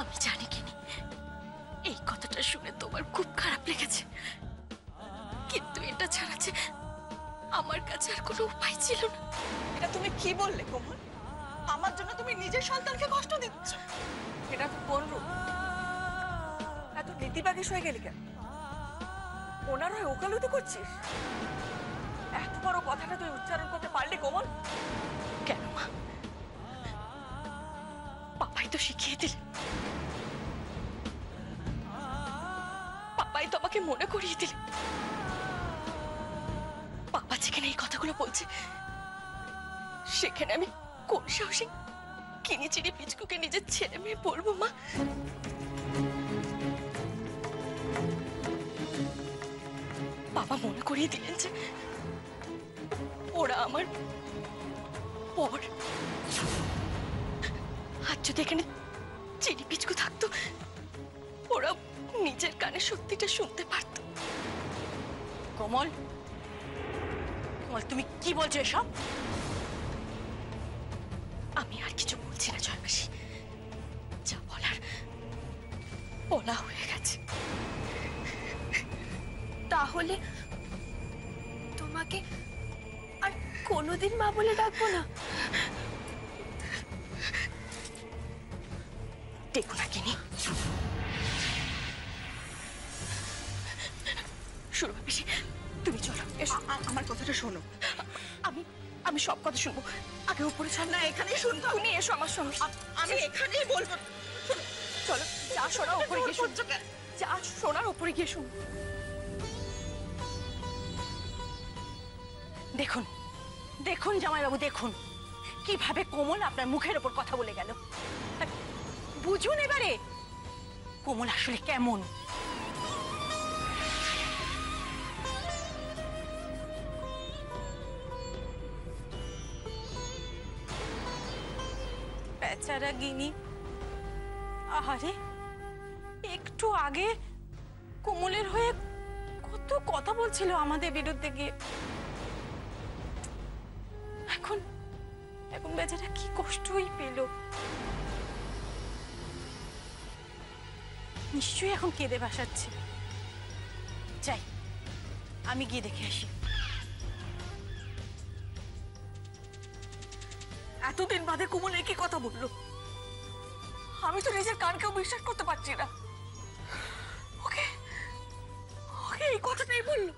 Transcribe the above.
আমি জানি কিনি এই কথাটা শুনে তোমার খুব খারাপ লেগেছে, কিন্তু এটা ছাড়া যে আমার কাছে আর কোনো উপায় ছিল না। এটা তুমি কি বললে কোমল? আমার জন্য তুমি নিজের সন্তানকে কষ্ট দিচ্ছ? এটা তো কোন রূপ? এত নীতিবাগীশ হয়ে গেলি কেন? ওনার হয়ে ওকালতি করছিস? এত বড় কথাটা তুই উচ্চারণ করতে পারলি কোমল? কেন মা? পাপাই তো শিখিয়ে দিলেন, পাপাই তো আমাকে মনে করিয়ে দিলেন। পাপা যেখানে এই কথাগুলো বলছে সেখানে আমি কোন সাহসে কিনি চিনি পিচকুকে নিজের ছেলে মেয়ে বলবো মা? বাবা মনে করিয়ে দিলেন যে ওরা আমার পর, আর যদি এখানে চিনি পিচকু থাকতো ওরা নিজের কানে সত্যিটা শুনতে পারত। কোমল, কোমল তুমি কি বলছো এসব? আমি আর কিছু বলছি না জয়মাসি, যা বলার বলা হয়ে গেছে। তাহলে তোমাকে আর কোনোদিন মা বলে ডাকবো না? দেখো না কিনি, সুরভা পিসি তুমি চলো এসো। আমার কথাটা শোনো। আমি আমি সব কথা শুনবো, আগে উপরে চল। না, এখানেই শুনবো। তুমি এসো আমার সঙ্গে। আমি এখানেই বলবো। চলো যা শোনা উপরে গিয়ে শুন, যা শোনার উপরে গিয়ে শুন। দেখুন দেখুন জামাইবাবু, দেখুন কিভাবে কোমল আপনার মুখের ওপর কথা বলে গেল। বুঝুন এবারে কোমল আসলে কেমন। বেচারা গিনি, আহারে একটু আগে কোমলের হয়ে কত কথা বলছিল আমাদের বিরুদ্ধে গিয়ে, এখন এখন বেচারা কি কষ্টই পেল। নিশ্চয়ই এখন কেঁদে ভাসাচ্ছে। যাই আমি গিয়ে দেখে আসি। এতদিন বাদে কোমল একই কথা বললো। আমি তো নিজের কানকেও বিশ্বাস করতে পারছি না। ওকে ওকে এই কথাটাই বললো।